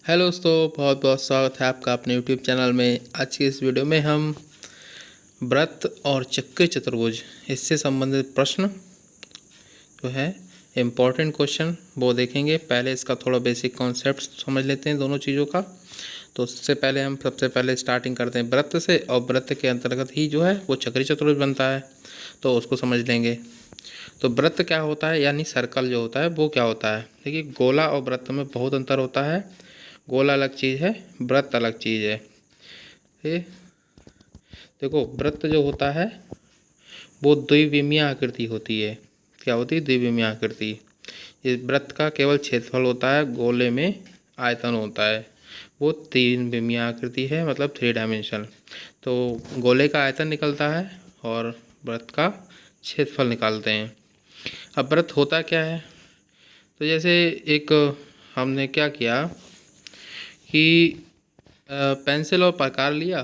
Hello दोस्तों, बहुत बहुत स्वागत है आपका अपने यूट्यूब चैनल में। आज की इस वीडियो में हम व्रत और चक्र चतुर्भुज इससे संबंधित प्रश्न जो है इम्पोर्टेंट क्वेश्चन वो देखेंगे। पहले इसका थोड़ा बेसिक कॉन्सेप्ट समझ लेते हैं दोनों चीज़ों का। तो उससे पहले हम सबसे पहले स्टार्टिंग करते हैं व्रत से, और व्रत के अंतर्गत ही जो है वो चक्री चतुर्भुज बनता है, तो उसको समझ लेंगे। तो व्रत क्या होता है, यानी सर्कल जो होता है वो क्या होता है। देखिए, गोला और वृत्त में बहुत अंतर होता है। गोला अलग चीज़ है, वृत्त अलग चीज़ है। ये देखो, वृत्त जो होता है वो द्विविमीय आकृति होती है। क्या होती है? द्विविमीय आकृति। इस वृत्त का केवल क्षेत्रफल होता है, गोले में आयतन होता है। वो तीन विमीय आकृति है, मतलब 3 डायमेंशन। तो गोले का आयतन निकलता है और वृत्त का क्षेत्रफल निकालते हैं। अब वृत्त होता क्या है, तो जैसे एक हमने क्या किया कि पेंसिल और प्रकार लिया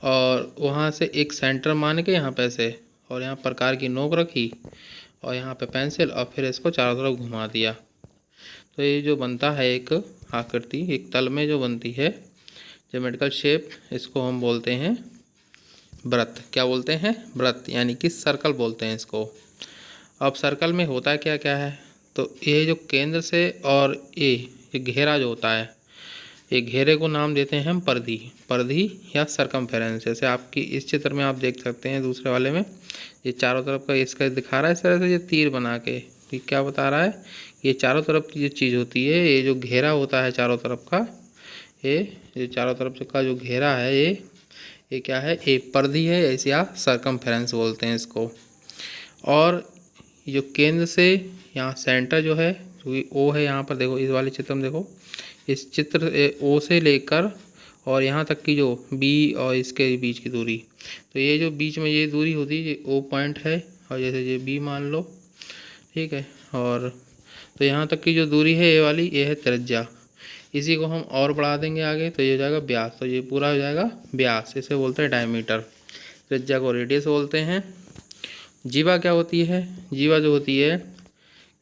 और वहाँ से एक सेंटर मान के यहाँ पे से, और यहाँ प्रकार की नोक रखी और यहाँ पे पेंसिल, और फिर इसको चारों तरफ घुमा दिया। तो ये जो बनता है एक आकृति, एक तल में जो बनती है ज्योमेट्रिकल शेप, इसको हम बोलते हैं वृत्त। क्या बोलते हैं? वृत्त, यानी कि सर्कल बोलते हैं इसको। अब सर्कल में होता क्या क्या है, तो ये जो केंद्र से और ये घेरा जो होता है, ये घेरे को नाम देते हैं हम परिधि। परिधि या सरकमफेरेंस। जैसे आपकी इस चित्र में आप देख सकते हैं, दूसरे वाले में ये चारों तरफ का इसका दिखा रहा है इस तरह से, ये तीर बना के। ये क्या बता रहा है? ये चारों तरफ की जो चीज़ होती है, ये जो घेरा होता है चारों तरफ का, ये चारों तरफ का जो घेरा है, ये क्या है? ये परिधि है, ऐसे आप सरकमफेरेंस बोलते हैं इसको। और जो केंद्र से यहाँ सेंटर जो है, क्योंकि ओ है यहाँ पर, देखो इस वाले चित्र में देखो, इस चित्र ओ से लेकर और यहाँ तक की जो बी और इसके बीच की दूरी, तो ये जो बीच में ये दूरी होती है, ये ओ पॉइंट है, और जैसे ये बी मान लो, ठीक है। और तो यहाँ तक की जो दूरी है ये वाली, ये है त्रिज्या। इसी को हम और बढ़ा देंगे आगे, तो ये हो जाएगा व्यास। तो ये पूरा हो जाएगा व्यास, इसे बोलते हैं डायमीटर। त्रिज्या को रेडियस बोलते हैं। जीवा क्या होती है? जीवा जो होती है,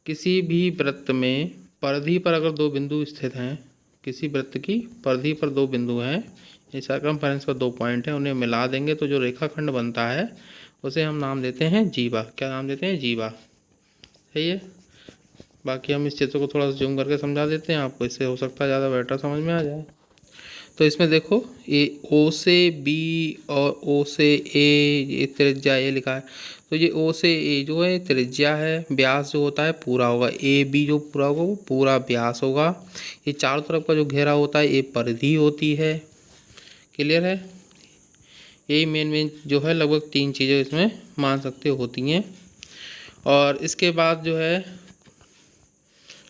किसी भी वृत्त में परिधि पर अगर 2 बिंदु स्थित हैं, किसी वृत्त की परिधि पर 2 बिंदु हैं, ये सर्कमफेरेंस पर 2 पॉइंट हैं, उन्हें मिला देंगे तो जो रेखाखंड बनता है उसे हम नाम देते हैं जीवा। क्या नाम देते हैं? जीवा। सही है। बाकी हम इस चित्र को थोड़ा सा जूम करके समझा देते हैं आपको, इससे हो सकता है ज़्यादा बेटर समझ में आ जाए। तो इसमें देखो, ये ओ से बी और ओ से ए, ये त्रिज्या ये लिखा है। तो ये ओ से ए जो है त्रिज्या है, व्यास जो होता है पूरा होगा, ए बी जो पूरा होगा वो पूरा व्यास होगा। ये चारों तरफ का जो घेरा होता है ये परिधि होती है। क्लियर है? यही मेन जो है, लगभग 3 चीज़ें इसमें मान सकते होती हैं। और इसके बाद जो है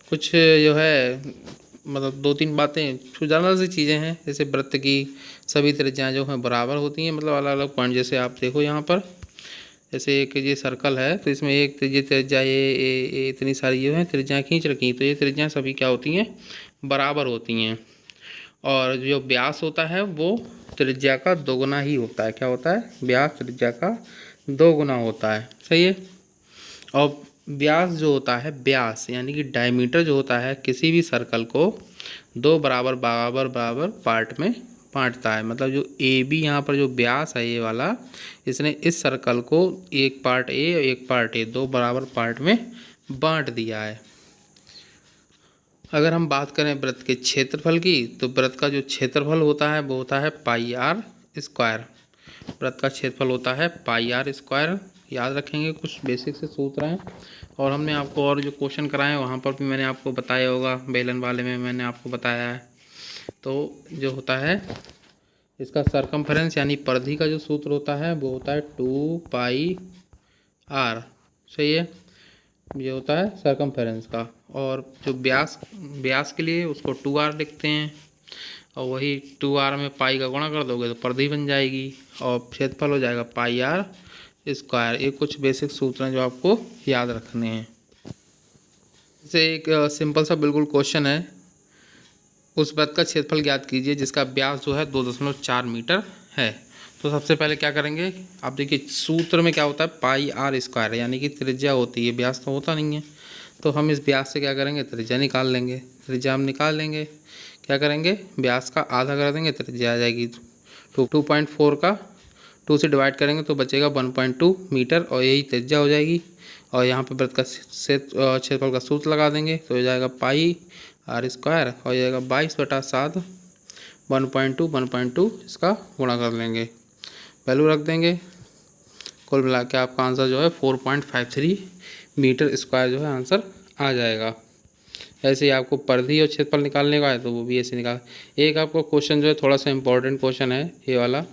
कुछ जो है, मतलब 2-3 बातें, कुछ ज़्यादा सी चीज़ें हैं। जैसे वृत्त की सभी त्रिज्याएँ जो हैं बराबर होती हैं, मतलब अलग अलग पॉइंट। जैसे आप देखो यहाँ पर, जैसे एक ये सर्कल है, तो इसमें एक ये त्रिज्या ये इतनी सारी जो है त्रिज्याएँ खींच रखी हैं, तो ये त्रिज्याएँ सभी क्या होती हैं? बराबर होती हैं। और जो व्यास होता है वो त्रिज्या का 2 गुना ही होता है। क्या होता है? व्यास त्रिज्या का 2 गुना होता है। सही है। और व्यास जो होता है, व्यास यानी कि डायमीटर जो होता है, किसी भी सर्कल को 2 बराबर बराबर बराबर पार्ट में बांटता है। मतलब जो ए बी यहाँ पर जो व्यास है ये वाला, इसने इस सर्कल को एक पार्ट ए और एक पार्ट ए, 2 बराबर पार्ट में बांट दिया है। अगर हम बात करें वृत्त के क्षेत्रफल की, तो वृत्त का जो क्षेत्रफल होता है वो होता है पाई आर स्क्वायर। वृत्त का क्षेत्रफल होता है पाई आर स्क्वायर। याद रखेंगे, कुछ बेसिक से सूत्र हैं। और हमने आपको और जो क्वेश्चन कराए हैं वहाँ पर भी मैंने आपको बताया होगा, बेलन वाले में मैंने आपको बताया है। तो जो होता है इसका सरकमफेरेंस यानी परिधि का जो सूत्र होता है वो होता है 2 पाई आर। सही है। ये होता है सरकमफेरेंस का। और जो व्यास के लिए उसको 2r लिखते हैं, और वही 2r में पाई का गुणा कर दोगे तो परिधि बन जाएगी, और क्षेत्रफल हो जाएगा पाई आर स्क्वायर। ये कुछ बेसिक सूत्र हैं जो आपको याद रखने हैं। जैसे एक सिंपल सा बिल्कुल क्वेश्चन है, उस वृत्त का क्षेत्रफल ज्ञात कीजिए जिसका व्यास जो है 2.4 मीटर है। तो सबसे पहले क्या करेंगे, आप देखिए सूत्र में क्या होता है, पाई आर स्क्वायर, यानी कि त्रिज्या होती है, व्यास तो होता नहीं है। तो हम इस व्यास से क्या करेंगे, त्रिज्या निकाल लेंगे। त्रिज्या हम निकाल लेंगे, क्या करेंगे, व्यास का आधा कर देंगे, त्रिज्या आ जाएगी 2.4 का 2 से डिवाइड करेंगे तो बचेगा 1.2 मीटर और यही त्रिज्या हो जाएगी। और यहाँ पे वृत्त का क्षेत्रफल का सूत्र लगा देंगे तो हो जाएगा पाई r स्क्वायर और हो जाएगा 22/7 1.2 इसका गुणा कर लेंगे, वैल्यू रख देंगे। कुल मिला के आपका आंसर जो है 4.53 मीटर स्क्वायर जो है आंसर आ जाएगा। ऐसे ही आपको परिधि और क्षेत्रफल निकालने का है तो वो भी ऐसे निकाल। एक आपको क्वेश्चन जो है थोड़ा सा इम्पोर्टेंट क्वेश्चन है ये वाला।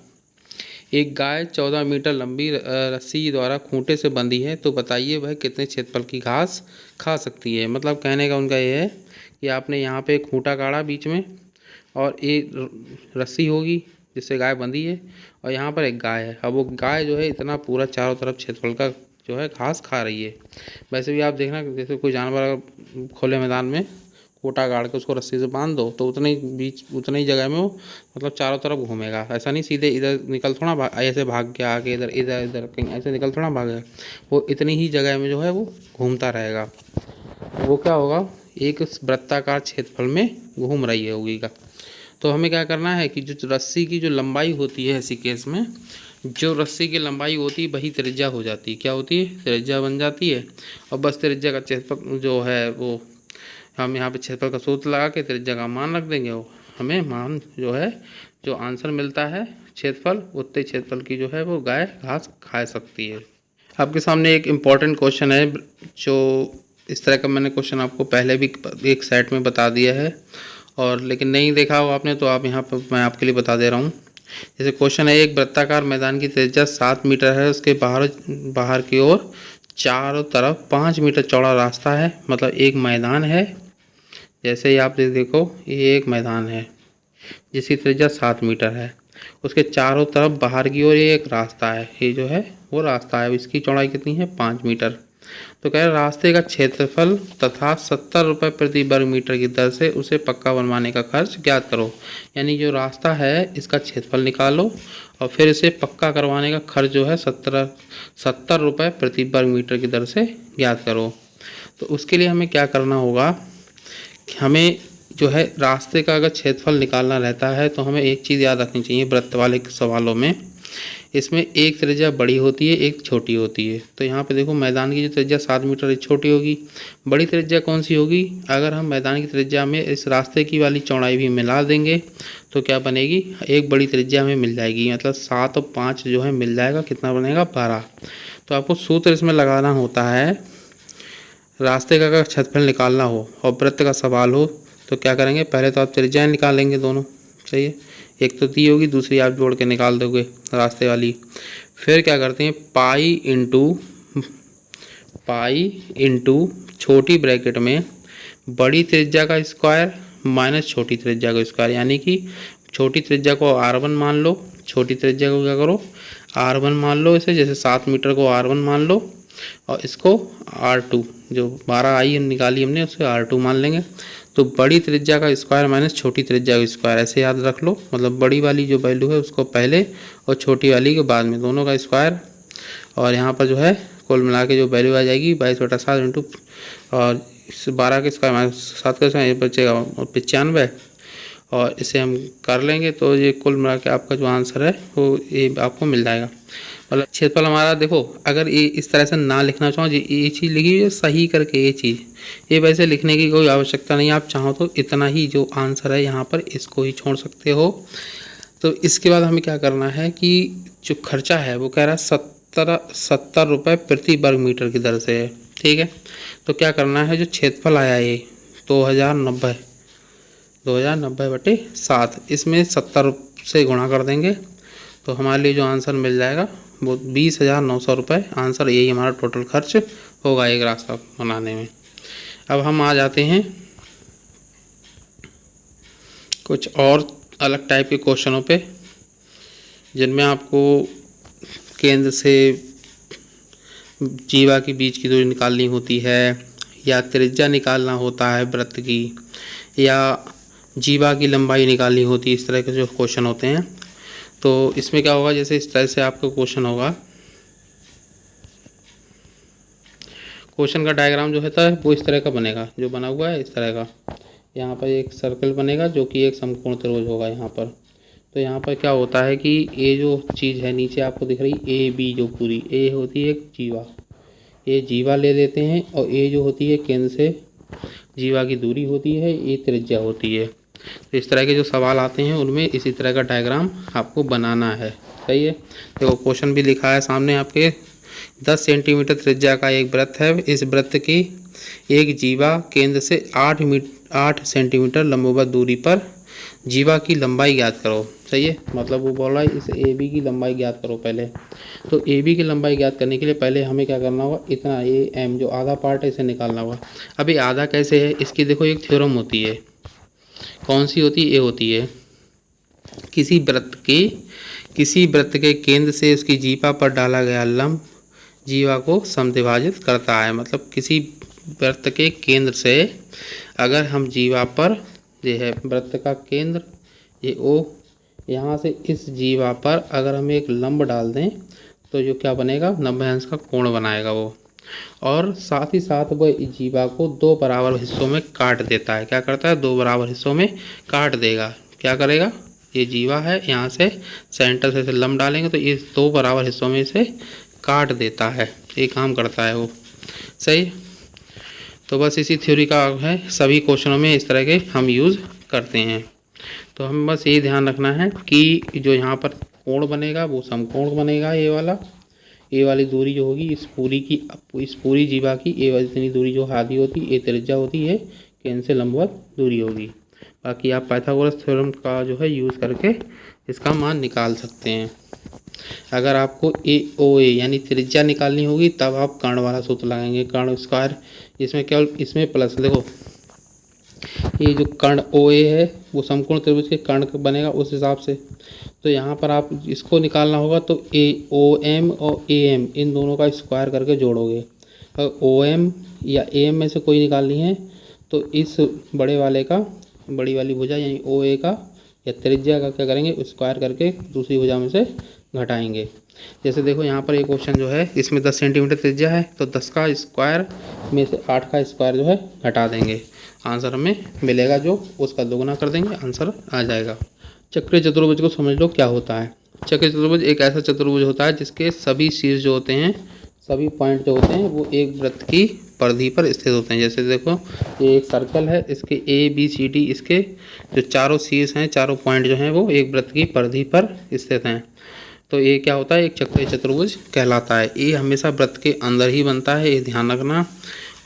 एक गाय 14 मीटर लंबी रस्सी द्वारा खूंटे से बंधी है, तो बताइए वह कितने क्षेत्रफल की घास खा सकती है। मतलब कहने का उनका ये है कि आपने यहाँ पे खूंटा गाड़ा बीच में और एक रस्सी होगी जिससे गाय बंधी है और यहाँ पर एक गाय है। अब वो गाय जो है इतना पूरा चारों तरफ क्षेत्रफल का जो है घास खा रही है। वैसे भी आप देखना जैसे कोई जानवर अगर खुले मैदान में खूंटा गाड़ के उसको रस्सी से बांध दो तो उतने ही जगह में वो मतलब चारों तरफ घूमेगा। ऐसा नहीं सीधे इधर निकल थोड़ा ऐसे भाग के आके इधर इधर इधर कहीं ऐसे निकल थोड़ा भागेगा, वो इतनी ही जगह में जो है वो घूमता रहेगा। वो क्या होगा, एक वृत्ताकार क्षेत्रफल में घूम रही है होगी का। तो हमें क्या करना है कि जो रस्सी की जो लंबाई होती है ऐसी केस में जो रस्सी की लंबाई होती है वही त्रिज्या हो जाती है। क्या होती है, त्रिज्या बन जाती है। और बस त्रिज्या का क्षेत्रफल जो है वो हम यहाँ पे क्षेत्रफल का सूत्र लगा के त्रिज्या का मान रख देंगे, वो हमें मान जो है जो आंसर मिलता है क्षेत्रफल उतने क्षेत्रफल की जो है वो गाय घास खा सकती है। आपके सामने एक इम्पॉर्टेंट क्वेश्चन है जो इस तरह का मैंने क्वेश्चन आपको पहले भी एक सेट में बता दिया है और लेकिन नहीं देखा हो आपने तो आप यहाँ पर मैं आपके लिए बता दे रहा हूँ। जैसे क्वेश्चन है, एक वृत्ताकार मैदान की त्रिज्या 7 मीटर है, उसके बाहर की ओर चारों तरफ 5 मीटर चौड़ा रास्ता है। मतलब एक मैदान है, जैसे ही आप देखो ये एक मैदान है जिसकी त्रिज्या 7 मीटर है, उसके चारों तरफ बाहर की ओर ये एक रास्ता है, ये जो है वो रास्ता है, इसकी चौड़ाई कितनी है 5 मीटर। तो कह रहे रास्ते का क्षेत्रफल तथा 70 रुपये प्रति वर्ग मीटर की दर से उसे पक्का बनवाने का खर्च ज्ञात करो। यानी जो रास्ता है इसका क्षेत्रफल निकालो और फिर इसे पक्का करवाने का खर्च जो है 70 रुपये प्रति वर्ग मीटर की दर से ज्ञात करो। तो उसके लिए हमें क्या करना होगा, हमें जो है रास्ते का अगर क्षेत्रफल निकालना रहता है तो हमें एक चीज़ याद रखनी चाहिए वृत्त वाले सवालों में, इसमें एक त्रिज्या बड़ी होती है एक छोटी होती है। तो यहाँ पे देखो मैदान की जो त्रिज्या 7 मीटर छोटी होगी, बड़ी त्रिज्या कौन सी होगी, अगर हम मैदान की त्रिज्या में इस रास्ते की वाली चौड़ाई भी मिला देंगे तो क्या बनेगी, एक बड़ी त्रिज्या में मिल जाएगी। मतलब 7 और 5 जो है मिल जाएगा, कितना बनेगा 12। तो आपको सूत्र इसमें लगाना होता है, रास्ते का अगर क्षेत्रफल निकालना हो और वृत्त का सवाल हो तो क्या करेंगे, पहले तो आप त्रिज्याएँ निकालेंगे दोनों, सही है, एक तो दी होगी दूसरी आप जोड़ के निकाल दोगे रास्ते वाली। फिर क्या करते हैं, पाई इंटू छोटी ब्रैकेट में बड़ी त्रिज्या का स्क्वायर माइनस छोटी त्रिज्या का स्क्वायर। यानी कि छोटी त्रिज्या को R1 मान लो, छोटी त्रिज्या को क्या करो R1 मान लो, इसे जैसे 7 मीटर को R1 मान लो और इसको R2 जो 12 आई निकाली हमने उसे R2 मान लेंगे। तो बड़ी त्रिज्या का स्क्वायर माइनस छोटी त्रिज्या का स्क्वायर ऐसे याद रख लो। मतलब बड़ी वाली जो वैल्यू है उसको पहले और छोटी वाली के बाद में, दोनों का स्क्वायर। और यहाँ पर जो है कुल मिला के जो वैल्यू आ जाएगी 22/7 इंटू और 12 के स्क्वायर माइनस 7 का स्क्वायर बचेगा 95। और इसे हम कर लेंगे तो ये कुल मिला के आपका जो आंसर है वो ये आपको मिल जाएगा। मतलब क्षेत्रफल हमारा देखो, अगर ये इस तरह से ना लिखना चाहो ये चीज़ लिखी है सही करके, ये चीज़ ये वैसे लिखने की कोई आवश्यकता नहीं। आप चाहो तो इतना ही जो आंसर है यहाँ पर इसको ही छोड़ सकते हो। तो इसके बाद हमें क्या करना है कि जो खर्चा है वो कह रहा है 70 रुपये प्रति वर्ग मीटर की दर से है, ठीक है। तो क्या करना है, जो क्षेत्रफल आया ये 2090/7 इसमें 70 से गुणा कर देंगे तो हमारे लिए जो आंसर मिल जाएगा वो 20,900 रुपये। आंसर यही हमारा टोटल खर्च होगा एक रास्ता बनाने में। अब हम आ जाते हैं कुछ और अलग टाइप के क्वेश्चनों पे जिनमें आपको केंद्र से जीवा के बीच की दूरी निकालनी होती है, या त्रिज्या निकालना होता है वृत्त की, या जीवा की लंबाई निकालनी होती है। इस तरह के जो क्वेश्चन होते हैं तो इसमें क्या होगा, जैसे इस तरह से आपका क्वेश्चन होगा, क्वेश्चन का डायग्राम जो होता है वो इस तरह का बनेगा, जो बना हुआ है इस तरह का। यहाँ पर एक सर्कल बनेगा जो कि एक समकोण त्रिभुज होगा यहाँ पर। तो यहाँ पर क्या होता है कि ये जो चीज़ है नीचे आपको दिख रही ए बी, जो पूरी ए होती है एक जीवा, ये जीवा ले लेते हैं, और ए जो होती है केंद्र से जीवा की दूरी होती है, ये त्रिज्या होती है। तो इस तरह के जो सवाल आते हैं उनमें इसी तरह का डायग्राम आपको बनाना है। सही है। देखो क्वेश्चन भी लिखा है सामने आपके, 10 सेंटीमीटर त्रिज्या का एक वृत्त है। इस वृत्त की एक जीवा केंद्र से 8 सेंटीमीटर लंबवत दूरी पर जीवा की लंबाई ज्ञात करो। सही है। मतलब वो बोल रहा है इस ए बी की लंबाई ज्ञात करो पहले। तो ए बी की लंबाई ज्ञात करने के लिए पहले हमें क्या करना होगा, इतना ए एम जो आधा पार्ट है इसे निकालना होगा। अभी आधा कैसे है, इसकी देखो एक थ्योरम होती है। कौन सी होती है? ये होती है किसी वृत्त के केंद्र से उसकी जीवा पर डाला गया लंब जीवा को समद्विभाजित करता है। मतलब किसी वृत्त के केंद्र से अगर हम जीवा पर, ये है वृत्त का केंद्र, ये ओ, यहाँ से इस जीवा पर अगर हम एक लंब डाल दें तो जो क्या बनेगा, 90 अंश का कोण बनाएगा वो। और साथ ही साथ वह जीवा को 2 बराबर हिस्सों में काट देता है। क्या करता है? 2 बराबर हिस्सों में काट देगा। क्या करेगा? ये जीवा है, यहाँ से सेंटर से लंब डालेंगे तो इस 2 बराबर हिस्सों में इसे काट देता है। ये काम करता है वो। सही। तो बस इसी थ्योरी का है, सभी क्वेश्चनों में इस तरह के हम यूज़ करते हैं। तो हम बस ये ध्यान रखना है कि जो यहाँ पर कोण बनेगा वो समकोण बनेगा। ये वाली दूरी जो होगी इस पूरी जीवा की ए वाली इतनी दूरी जो आधी होती है, ए त्रिज्या होती है, केंद्र से लंबवत दूरी होगी। बाकी आप पाइथागोरस थ्योरम का जो है यूज़ करके इसका मान निकाल सकते हैं। अगर आपको ए ओ ए यानी त्रिज्या निकालनी होगी तब आप कर्ण वाला सूत्र लगाएंगे, कर्ण स्क्वायर। इसमें केवल इसमें प्लस, देखो ये जो कर्ण ओ ए है वो समकोण त्रिभुज के कर्ण बनेगा उस हिसाब से। तो यहाँ पर आप इसको निकालना होगा तो ए ओ एम और ए एम इन दोनों का स्क्वायर करके जोड़ोगे। अगर ओ एम या ए एम में से कोई निकालनी है तो इस बड़ी वाली भुजा यानी ओ ए का या त्रिज्या का क्या करेंगे, स्क्वायर करके दूसरी भुजा में से घटाएंगे। जैसे देखो यहाँ पर एक क्वेश्चन जो है इसमें 10 सेंटीमीटर त्रिज्या है तो 10 का स्क्वायर में से 8 का स्क्वायर जो है घटा देंगे, आंसर हमें मिलेगा जो उसका दोगुना कर देंगे, आंसर आ जाएगा। चक्रीय चतुर्भुज को समझ लो क्या होता है। चक्रीय चतुर्भुज एक ऐसा चतुर्भुज होता है जिसके सभी शीर्ष जो होते हैं, सभी पॉइंट जो होते हैं वो एक वृत्त की परिधि पर स्थित होते हैं। जैसे देखो ये एक सर्कल है, इसके ए बी सी डी, इसके जो चारों शीर्ष हैं, चारों पॉइंट जो हैं वो एक वृत्त की परिधि पर स्थित हैं। तो ये क्या होता है, एक चक्रीय चतुर्भुज कहलाता है। ये हमेशा वृत्त के अंदर ही बनता है, ये ध्यान रखना।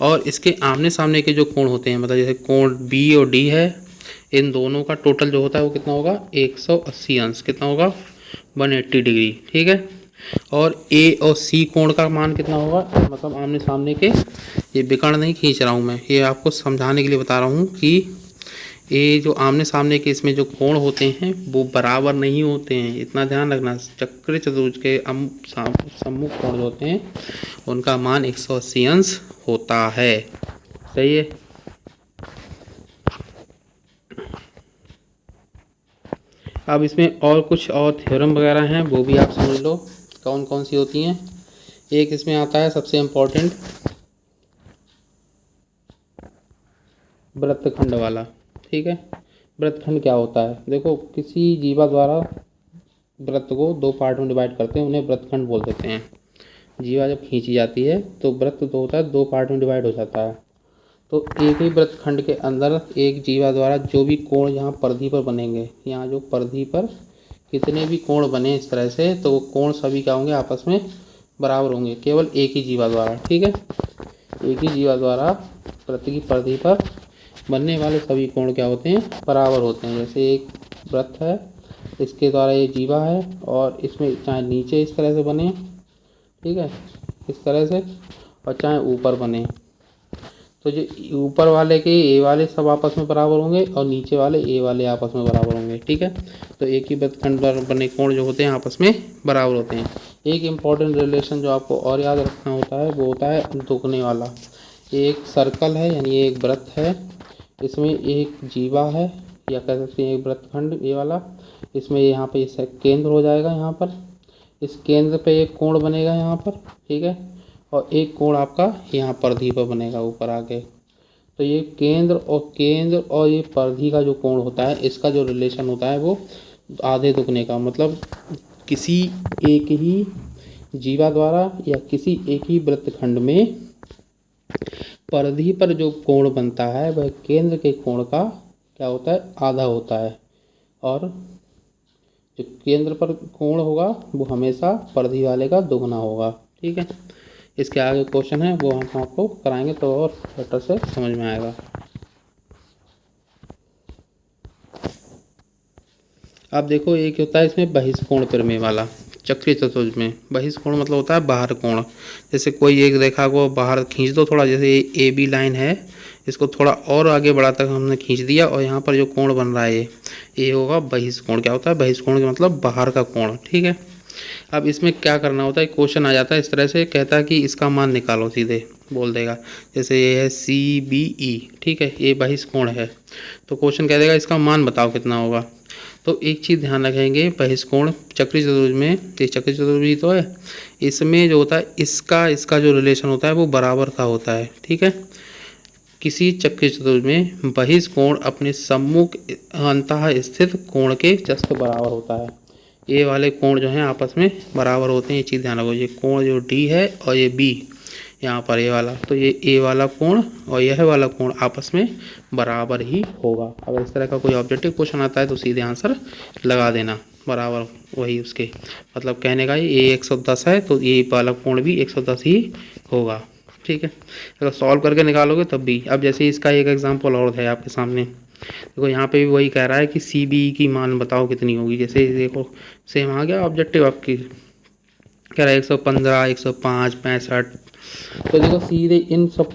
और इसके आमने सामने के जो कोण होते हैं, मतलब जैसे कोण बी और डी है, इन दोनों का टोटल जो होता है वो कितना होगा, 180 अंश। कितना होगा? 180 डिग्री। ठीक है। और ए और सी कोण का मान कितना होगा, मतलब आमने सामने के, ये विकर्ण नहीं खींच रहा हूँ मैं, ये आपको समझाने के लिए बता रहा हूँ कि ये जो आमने सामने के इसमें जो कोण होते हैं वो बराबर नहीं होते हैं, इतना ध्यान रखना। चक्रीय चतुर्भुज के सम्मुख कोण जो होते हैं उनका मान 180 अंश होता है। सही है। अब इसमें और कुछ और थ्योरम वगैरह हैं, वो भी आप समझ लो कौन कौन सी होती हैं। एक इसमें आता है सबसे इम्पोर्टेंट, वृत्तखंड वाला। ठीक है। वृत्तखंड क्या होता है, देखो किसी जीवा द्वारा वृत्त को 2 पार्ट में डिवाइड करते हैं, उन्हें वृत्तखंड बोल देते हैं। जीवा जब खींची जाती है तो वृत्त जो होता है 2 पार्ट में डिवाइड हो जाता है। तो एक ही वृत्तखंड के अंदर एक जीवा द्वारा जो भी कोण यहाँ परिधि पर बनेंगे, यहाँ जो परिधि पर कितने भी कोण बने इस तरह से, तो वो कोण सभी क्या होंगे, आपस में बराबर होंगे, केवल एक ही जीवा द्वारा। ठीक है। एक ही जीवा द्वारा वृत्त की परिधि पर बनने वाले सभी कोण क्या होते हैं, बराबर होते हैं। जैसे एक वृत्त है, इसके द्वारा ये जीवा है, और इसमें चाहे नीचे इस तरह से बने, ठीक है, इस तरह से, और चाहे ऊपर बने, तो जो ऊपर वाले के ए वाले सब आपस में बराबर होंगे और नीचे वाले ए वाले आपस में बराबर होंगे। ठीक है। तो एक ही वृत्तखंड पर बने कोण जो होते हैं आपस में बराबर होते हैं। एक इम्पॉर्टेंट रिलेशन जो आपको और याद रखना होता है वो होता है दुगने वाला। एक सर्कल है यानी एक वृत्त है, इसमें एक जीवा है या कह सकते हैं एक वृत्तखंड ये वाला, इसमें यहाँ पे इस केंद्र हो जाएगा, यहाँ पर इस केंद्र पे एक कोण बनेगा यहाँ पर। ठीक है। और एक कोण आपका यहाँ परिधि पर बनेगा ऊपर आके। तो ये केंद्र और ये परिधि का जो कोण होता है, इसका जो रिलेशन होता है वो आधे दुगने का, मतलब किसी एक ही जीवा द्वारा या किसी एक ही वृत्तखंड में परिधि पर जो कोण बनता है वह केंद्र के कोण का क्या होता है, आधा होता है, और जो केंद्र पर कोण होगा वो हमेशा परिधि वाले का दुगना होगा। ठीक है, इसके आगे क्वेश्चन है वो हम आपको कराएंगे तो और बेटर से समझ में आएगा। अब देखो एक होता है इसमें बहिष्कोण प्रमेय वाला, चक्रीय चतुर्भुज में बहिष्कोण मतलब होता है बाहर कोण। जैसे कोई एक रेखा को बाहर खींच दो थोड़ा, जैसे ए बी लाइन है, इसको थोड़ा और आगे बढ़ा तक हमने खींच दिया और यहाँ पर जो कोण बन रहा है ये होगा बहिष्कोण। क्या होता है बहिष्कोण का मतलब बाहर का कोण। ठीक है, अब इसमें क्या करना होता है, क्वेश्चन आ जाता है इस तरह से, कहता है कि इसका मान निकालो, सीधे बोल देगा। जैसे ये है CBE, ठीक है, ये बहिष्कोण है, तो क्वेश्चन कह देगा इसका मान बताओ कितना होगा। तो एक चीज़ ध्यान रखेंगे, बहिष्कोण चक्रीय चतुर्भुज में, ये चक्रीय चतुर्भुज तो है, इसमें जो होता है इसका जो रिलेशन होता है वो बराबर का होता है। ठीक है, किसी चक्रीय चतुर्भुज में बहिष्कोण अपने सम्मुख अंतः स्थित कोण के जस्ट बराबर होता है। ये वाले कोण जो हैं आपस में बराबर होते हैं, ये चीज़ ध्यान रखो। ये कोण जो D है और ये B यहाँ पर ये वाला, तो ये A वाला कोण और यह वाला कोण आपस में बराबर ही होगा। अगर इस तरह का कोई ऑब्जेक्टिव क्वेश्चन आता है तो सीधे आंसर लगा देना, बराबर वही उसके मतलब कहने का ये 110 है तो ये वाला कोण भी 110 ही होगा। ठीक है, अगर सॉल्व करके निकालोगे तब भी। अब जैसे इसका एक एग्जांपल और है आपके सामने, देखो यहाँ पे भी वही कह रहा है कि CBE की मान बताओ कितनी होगी। जैसे देखो सेम आ गया ऑब्जेक्टिव आपकी, कह रहा है 115, 105, 65। तो देखो सीधे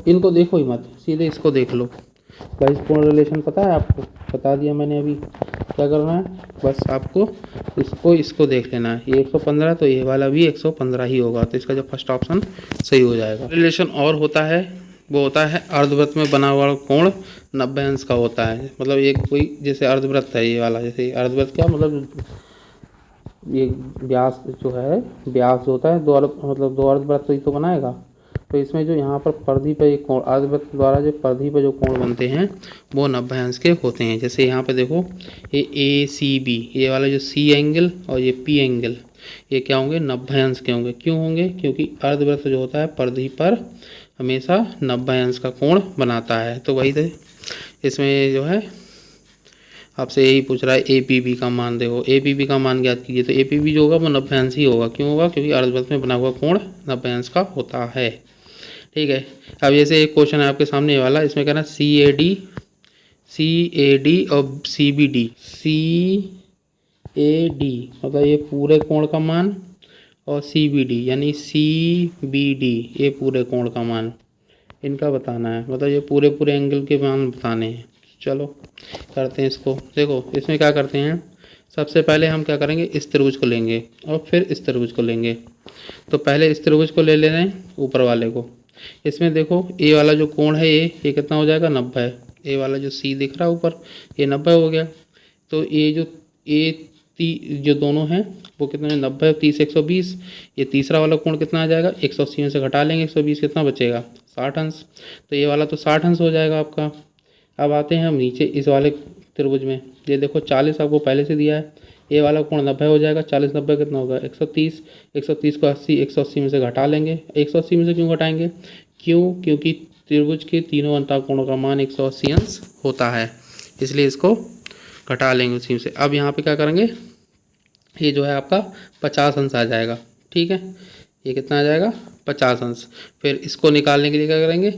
इनको देखो ही मत, सीधे इसको देख लो। बहिष्कोण रिलेशन पता है आपको, बता दिया मैंने अभी। क्या करना है, बस आपको इसको देख लेना है। ये 115 तो ये वाला भी 115 ही होगा, तो इसका जो फर्स्ट ऑप्शन सही हो जाएगा। रिलेशन और होता है, वो होता है अर्धवृत्त में बना हुआ कोण 90 अंश का होता है। मतलब एक कोई जैसे अर्धवृत्त है ये वाला, जैसे अर्धवृत्त क्या मतलब ये व्यास जो है, व्यास होता है मतलब दो अर्धवृत्त ही तो बनाएगा। तो इसमें जो यहाँ पर परिधि पर एक कोण, अर्धवृत्त द्वारा जो परिधि पर जो कोण बनते हैं वो 90 अंश के होते हैं। जैसे यहाँ पे देखो ये ACB, ये वाला जो C एंगल और ये P एंगल, ये क्या होंगे 90 अंश के होंगे। क्यों होंगे, क्योंकि अर्धवृत्त जो होता है परिधि पर हमेशा 90 अंश का कोण बनाता है। तो वही थे इसमें जो है आपसे यही पूछ रहा है APB का मान देखो, APB का मान ज्ञात कीजिए। तो APB जो होगा वो 90 अंश ही होगा। क्यों होगा, क्योंकि अर्धवृत्त में बना हुआ कोण 90 अंश का होता है। ठीक है, अब जैसे एक क्वेश्चन है आपके सामने ये वाला, इसमें कहना CAD और CBD। CAD मतलब ये पूरे कोण का मान, और CBD यानी CBD ये पूरे कोण का मान, इनका बताना है। मतलब ये पूरे एंगल के मान बताने हैं। चलो करते हैं इसको। देखो इसमें क्या करते हैं, सबसे पहले हम क्या करेंगे, इस त्रिभुज को लेंगे और फिर इस त्रिभुज को लेंगे। तो पहले इस त्रिभुज को ले रहे हैं ऊपर वाले को। इसमें देखो ए वाला जो कोण है ये कितना हो जाएगा 90 है। ए वाला जो C दिख रहा है ऊपर ये 90 हो गया। तो ये जो जो दोनों हैं वो कितना है 90, 30, 120। ये तीसरा वाला कोण कितना आ जाएगा, 180 में से घटा लेंगे 120, कितना बचेगा 60 अंश। तो ये वाला तो 60 अंश हो जाएगा आपका। अब आते हैं हम नीचे इस वाले त्रिभुज में। ये देखो 40 आपको पहले से दिया है, ये वाला कोण 90 हो जाएगा। 40 90 कितना होगा 130। 130 को 180 में से घटा लेंगे। 180 में से क्यों घटाएंगे, क्योंकि त्रिभुज के तीनों अंतःकोणों का मान 180 अंश होता है, इसलिए इसको घटा लेंगे उसी में से। अब यहाँ पे क्या करेंगे, ये जो है आपका 50 अंश आ जाएगा। ठीक है, ये कितना आ जाएगा 50 अंश। फिर इसको निकालने के लिए क्या करेंगे,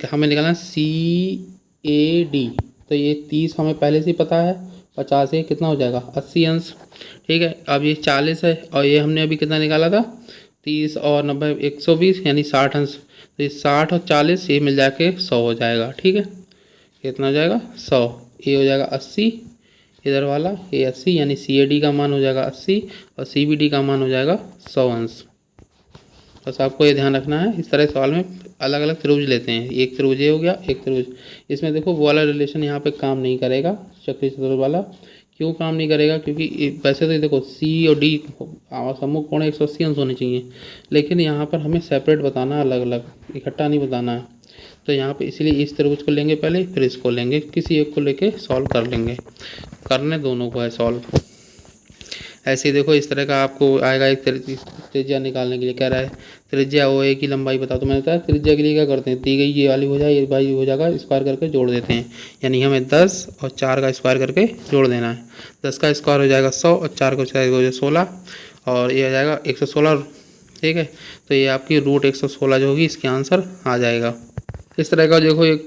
हमें निकालना CAD। तो ये 30 हमें पहले से पता है, 50 है कितना हो जाएगा 80 अंश। ठीक है, अब ये 40 है और ये हमने अभी कितना निकाला था 30 और 90 120 यानी 60 अंश। तो ये 60 और 40 ये मिल जाके 100 हो जाएगा। ठीक है, कितना हो जाएगा 100, ये हो जाएगा 80 इधर वाला, ये 80 यानी CAD का मान हो जाएगा 80 और CBD का मान हो जाएगा 100 अंश। बस आपको ये ध्यान रखना है। इस तरह सवाल में अलग अलग त्रिभुज लेते हैं, एक त्रिभुज ये हो गया, एक त्रिभुज। इसमें देखो वो वाला रिलेशन यहाँ पे काम नहीं करेगा, चक्रीय चतुर्भुज वाला। क्यों काम नहीं करेगा, क्योंकि वैसे तो देखो C और D सम्मुख कोण 180 अंश होने चाहिए, लेकिन यहाँ पर हमें सेपरेट बताना, अलग अलग, इकट्ठा नहीं बताना है। तो यहाँ पे इसलिए इस त्रिभुज को लेंगे पहले, फिर इसको लेंगे, किसी एक को लेके सॉल्व कर लेंगे, करने दोनों को है सॉल्व। ऐसे ही देखो इस तरह का आपको आएगा, एक त्रिज्या निकालने के लिए कह रहा है त्रिज्या OA की लंबाई बताओ। तो मैंने बताया त्रिज्या के लिए क्या करते हैं, दी गई ये वाली हो जाए, ये वाली हो जाएगा, स्क्वायर करके जोड़ देते हैं। यानी हमें 10 और 4 का स्क्वायर करके जोड़ देना है। 10 का स्क्वायर हो जाएगा 100 और 4 का स्क्वायर हो जाएगा 16 और ये आ जाएगा 116। ठीक है, तो ये आपकी रूट 116 जो होगी इसके आंसर आ जाएगा। इस तरह का देखो एक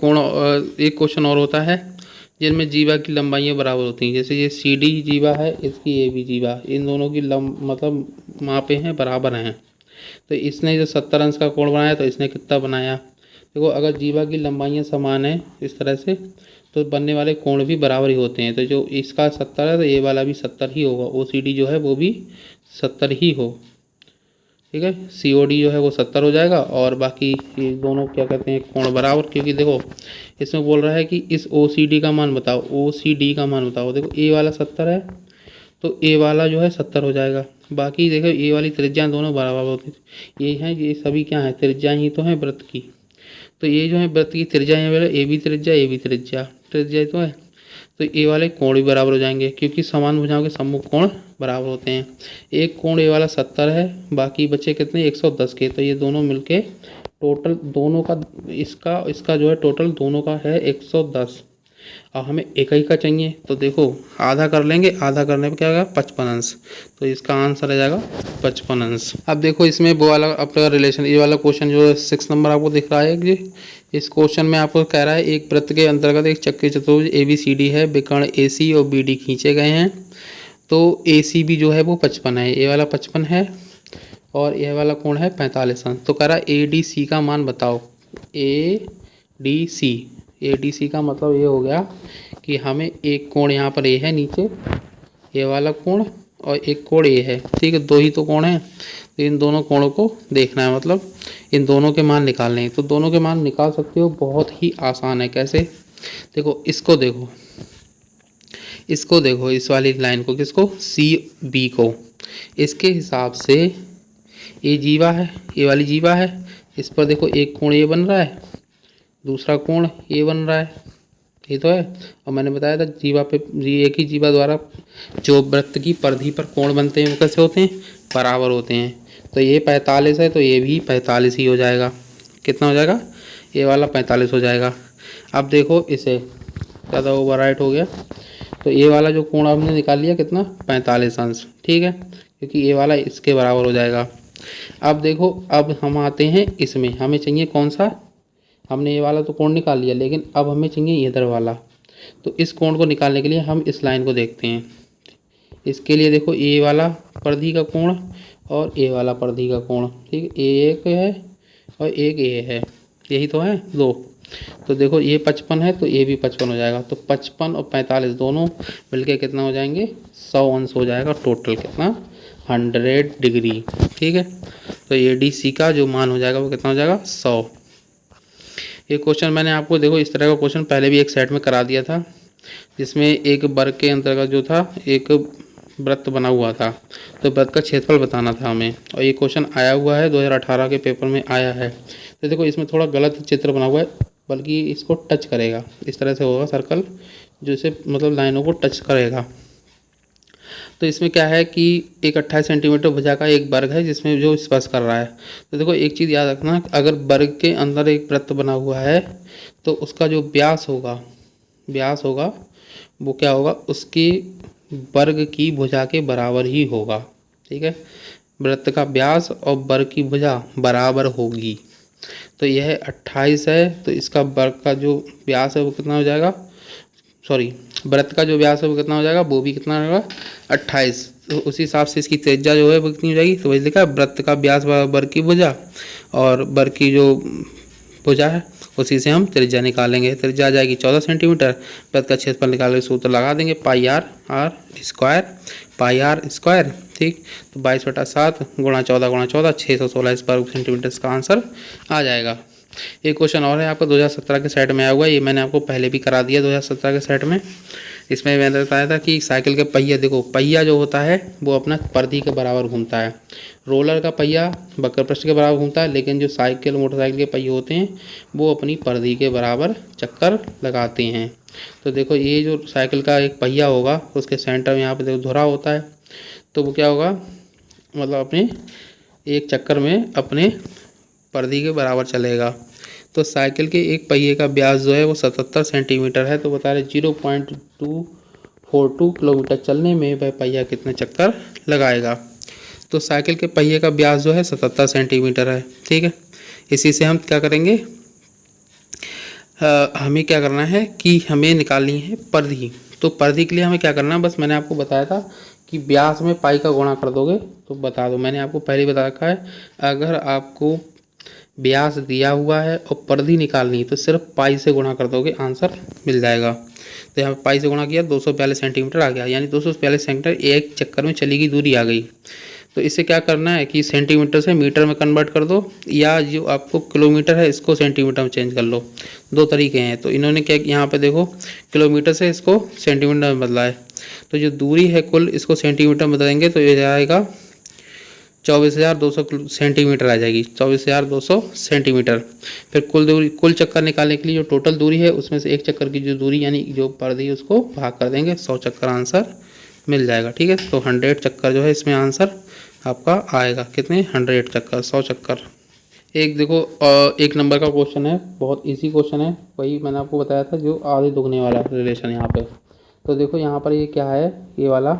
क्वेश्चन और होता है जिनमें जीवा की लंबाइयाँ बराबर होती हैं। जैसे ये CD जीवा है, इसकी AB जीवा, इन दोनों की मतलब मापे हैं, बराबर हैं। तो इसने जो 70 अंश का कोण बनाया तो इसने कितना बनाया। देखो अगर जीवा की लंबाइयाँ समान है इस तरह से तो बनने वाले कोण भी बराबर ही होते हैं। तो जो इसका 70 है तो ये वाला भी 70 ही होगा, OCD जो है वो भी 70 ही हो। ठीक है, COD जो है वो 70 हो जाएगा और बाकी ये दोनों क्या कहते हैं कोण बराबर, क्योंकि देखो इसमें बोल रहा है कि इस OCD का मान बताओ, OCD का मान बताओ। देखो A वाला 70 है तो A वाला जो है 70 हो जाएगा। बाकी देखो A वाली त्रिज्या दोनों बराबर होती है। ये हैं, ये सभी क्या है, त्रिज्या ही तो है वृत्त की। तो ये जो है वृत्त की त्रिज्या है, AB त्रिज्या, AB त्रिज्या, त्रिज्या तो है। तो ए वाले कोण भी बराबर हो जाएंगे क्योंकि समान भुजाओं के सम्मुख कोण बराबर होते हैं। एक कोण ए वाला 70 है, बाकी बचे कितने 110 के। तो ये दोनों मिलके टोटल दोनों का इसका जो है टोटल दोनों का है 110 और हमें इकाई का चाहिए। तो देखो आधा कर लेंगे, आधा करने पर क्या होगा 55 अंश। तो इसका आंसर आ जाएगा 55 अंश। अब देखो इसमें वो वाला अपना रिलेशन, ये वाला क्वेश्चन जो 6 नंबर आपको दिख रहा है जी, इस क्वेश्चन में आपको कह रहा है एक वृत्त के अंतर्गत एक चक्रीय चतुर्भुज ABCD है, विकर्ण AC और BD खींचे गए हैं। तो ACB जो है वो 55 है, ये वाला 55 है और यह वाला कोण है 45 अंश। तो कह रहा है ADC का मान बताओ। ADC का मतलब ये हो गया कि हमें एक कोण यहाँ पर A है नीचे, ये वाला कोण और एक कोण A है। ठीक है, दो ही तो कोण है, तो इन दोनों कोणों को देखना है, मतलब इन दोनों के मान निकालने हैं। तो दोनों के मान निकाल सकते हो, बहुत ही आसान है। कैसे, देखो इसको देखो, इसको देखो, इस वाली लाइन को, किसको, CB को। इसके हिसाब से ये जीवा है, ये वाली जीवा है, इस पर देखो एक कोण A बन रहा है, दूसरा कोण A बन रहा है, ये तो है। और मैंने बताया था जीवा पे एक ही जीवा द्वारा जो वृत्त की परिधि पर कोण बनते हैं वो कैसे होते हैं, बराबर होते हैं। तो ये 45 है तो ये भी 45 ही हो जाएगा। कितना हो जाएगा, ये वाला 45 हो जाएगा। अब देखो इसे ज़्यादा ओवरराइट हो गया, तो ये वाला जो कोण हमने निकाल लिया कितना, 45 अंश। ठीक है, क्योंकि ये वाला इसके बराबर हो जाएगा। अब देखो, अब हम आते हैं इसमें, हमें चाहिए कौन सा, हमने ये वाला तो कोण निकाल लिया, लेकिन अब हमें चाहिए इधर वाला। तो इस कोण को निकालने के लिए हम इस लाइन को देखते हैं। इसके लिए देखो A वाला परिधि का कोण और A वाला परिधि का कोण, ठीक, एक है और एक A है, यही तो है दो। तो देखो ये 55 है तो ये भी 55 हो जाएगा। तो 55 और 45 दोनों मिलके कितना हो जाएंगे, 100 अंश हो जाएगा। टोटल कितना, 100 डिग्री। ठीक है, तो ADC का जो मान हो जाएगा वो कितना हो जाएगा, 100। ये क्वेश्चन मैंने आपको देखो इस तरह का क्वेश्चन पहले भी एक सेट में करा दिया था, जिसमें एक वर्ग के अंतर्गत जो था एक वृत्त बना हुआ था, तो वृत्त का क्षेत्रफल बताना था हमें। और ये क्वेश्चन आया हुआ है 2018 के पेपर में आया है। तो देखो इसमें थोड़ा गलत चित्र बना हुआ है, बल्कि इसको टच करेगा, इस तरह से होगा सर्कल जो इसे मतलब लाइनों को टच करेगा। तो इसमें क्या है कि एक 28 सेंटीमीटर भुजा का एक वर्ग है जिसमें जो स्पर्श कर रहा है। तो देखो एक चीज़ याद रखना, अगर वर्ग के अंदर एक वृत्त बना हुआ है तो उसका जो व्यास होगा वो क्या होगा, उसकी वर्ग की भुजा के बराबर ही होगा। ठीक है, वृत्त का व्यास और वर्ग की भुजा बराबर होगी। तो यह 28 है तो इसका वर्ग का जो व्यास है वो कितना हो जाएगा, सॉरी वृत्त का जो व्यास है वो कितना हो जाएगा, वो भी कितना होगा 28। तो उसी हिसाब से इसकी त्रिज्या जो है वो कितनी हो जाएगी, तो वही लिखा वृत्त का व्यास वर्ग की भुजा और वर्ग की जो भुजा है उसी से हम त्रिज्या निकालेंगे। त्रिज्या आ जाएगी 14 सेंटीमीटर। वृत्त का क्षेत्रफल निकालने के सूत्र लगा देंगे, पाई आर स्क्वायर। ठीक, तो 22/7 गुणा 14 616 वर्ग सेंटीमीटर का आंसर आ जाएगा। एक क्वेश्चन और है आपका 2017 के सेट में आया हुआ है, ये मैंने आपको पहले भी करा दिया 2017 के सेट में। इसमें मैंने बताया था कि साइकिल के पहिया, देखो पहिया जो होता है वो अपना परिधि के बराबर घूमता है। रोलर का पहिया वक्र पृष्ठ के बराबर घूमता है, लेकिन जो साइकिल मोटरसाइकिल के पहिए होते हैं वो अपनी परिधि के बराबर चक्कर लगाते हैं। तो देखो ये जो साइकिल का एक पहिया होगा उसके सेंटर में यहाँ पे देखो धुरा होता है, तो वो क्या होगा, मतलब अपने एक चक्कर में अपने परिधि के बराबर चलेगा। तो साइकिल के एक पहिए का व्यास जो है वो 77 सेंटीमीटर है, तो बता रहे 0.242 किलोमीटर चलने में वह पहिया कितने चक्कर लगाएगा। तो साइकिल के पहिए का व्यास जो है 77 सेंटीमीटर है, ठीक है। इसी से हम क्या करेंगे, हमें क्या करना है कि हमें निकालनी है परिधि। तो परिधि के लिए हमें क्या करना है, बस मैंने आपको बताया था कि व्यास में पाई का गुणा कर दोगे तो बता दो। मैंने आपको पहले बता रखा है, अगर आपको व्यास दिया हुआ है और परिधि निकालनी है तो सिर्फ पाई से गुणा कर दोगे, आंसर मिल जाएगा। तो यहाँ पाई से गुणा किया 242 सेंटीमीटर आ गया, यानी 242 सेंटीमीटर एक चक्कर में चली गई दूरी आ गई। तो इसे क्या करना है कि सेंटीमीटर से मीटर में कन्वर्ट कर दो, या जो आपको किलोमीटर है इसको सेंटीमीटर में चेंज कर लो। दो तरीके हैं। तो इन्होंने क्या, यहाँ पे देखो किलोमीटर से इसको सेंटीमीटर में बदला है, तो जो दूरी है कुल इसको सेंटीमीटर में बदलेंगे तो ये जाएगा 24,200 सेंटीमीटर आ जाएगी, 24,200 सेंटीमीटर। फिर कुल दूरी, कुल चक्कर निकालने के लिए जो टोटल दूरी है उसमें से एक चक्कर की जो दूरी यानी जो परिधि उसको भाग कर देंगे, 100 चक्कर आंसर मिल जाएगा, ठीक है। तो 100 चक्कर जो है इसमें आंसर आपका आएगा, कितने 100 चक्कर, 100 चक्कर। एक देखो एक नंबर का क्वेश्चन है, बहुत इजी क्वेश्चन है, वही मैंने आपको बताया था जो आधे दुगने वाला रिलेशन यहाँ पे। तो देखो यहाँ पर ये क्या है, ये वाला,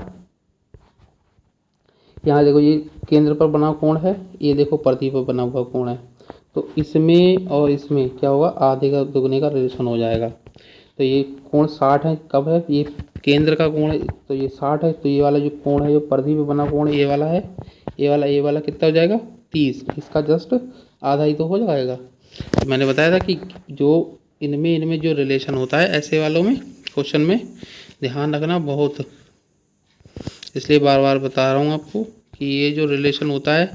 यहाँ देखो ये केंद्र पर बना कोण है, ये देखो परिधि पर बना हुआ कोण है। तो इसमें और इसमें क्या होगा, आधे का दुगने का रिलेशन हो जाएगा। तो ये कोण 60 है, कब है, ये केंद्र का कोण है तो ये 60 है। तो ये वाला जो कोण है जो परिधि पे बना कोण ये वाला है, ये वाला कितना हो जाएगा 30, इसका जस्ट आधा ही तो हो जाएगा। तो मैंने बताया था कि जो इनमें जो रिलेशन होता है ऐसे वालों में क्वेश्चन में ध्यान रखना बहुत, इसलिए बार बार बता रहा हूँ आपको कि ये जो रिलेशन होता है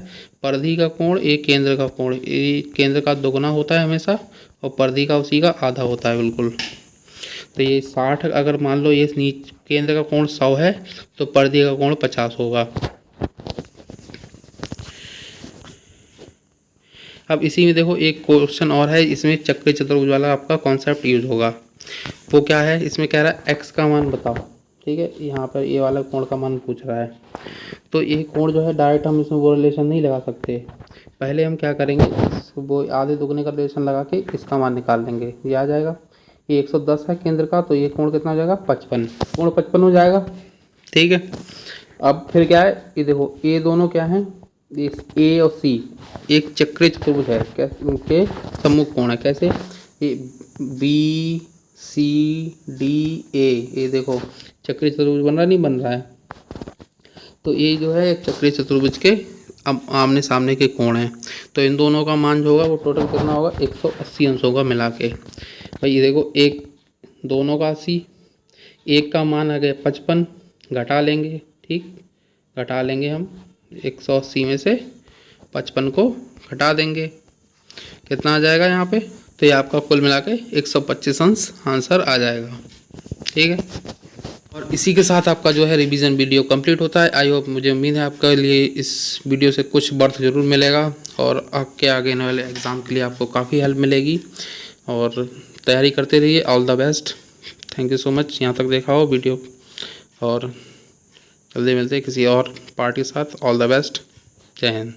परिधि का कोण एक केंद्र का कोण, ये केंद्र का दुगना होता है हमेशा और परिधि का उसी का आधा होता है बिल्कुल। तो ये 60, अगर मान लो ये केंद्र का कोण 100 है तो परिधि का कोण 50 होगा। अब इसी में देखो एक क्वेश्चन और है, इसमें चक्रीय चतुर्भुज वाला आपका कॉन्सेप्ट यूज होगा। वो क्या है, इसमें कह रहा है x का मान बताओ, ठीक है। यहाँ पर ये वाला कोण का मान पूछ रहा है। तो ये कोण जो है डायरेक्ट हम इसमें वो रिलेशन नहीं लगा सकते, पहले हम क्या करेंगे, वो आधे दुगने का रिलेशन लगा के इसका मान निकाल लेंगे, ये आ जाएगा। ये 110 है केंद्र का, तो ये कोण कितना हो जाएगा 55, कोण 55 हो जाएगा, ठीक है। अब फिर क्या है, ये देखो ये दोनों क्या है, ए और सी एक चक्रीय चतुर्भुज है, उनके सम्मुख कोण है, कैसे, ये बी सी डी ए, ये देखो चक्रीय चतुर्भुज बन रहा नहीं बन रहा है। तो ये जो है एक चक्रीय चतुर्भुज के आमने सामने के कोण हैं। तो इन दोनों का मान जो होगा वो टोटल कितना होगा 180 अंश होगा मिला के। भाई ये देखो एक दोनों का 80, एक का मान आ गया 55, घटा लेंगे, ठीक, घटा लेंगे हम 180 में से 55 को घटा देंगे, कितना आ जाएगा यहाँ पे, तो ये आपका कुल मिला के 125 अंश आंसर आ जाएगा, ठीक है। और इसी के साथ आपका जो है रिवीजन वीडियो कंप्लीट होता है। आई होप, मुझे उम्मीद है आपके लिए इस वीडियो से कुछ बर्थ जरूर मिलेगा और आपके आगे आने वाले एग्ज़ाम के लिए आपको काफ़ी हेल्प मिलेगी। और तैयारी करते रहिए, all the best. Thank you so much, यहाँ तक देखा हो वीडियो, और जल्दी मिलते हैं किसी और पार्ट के साथ। ऑल द बेस्ट, जय हिंद।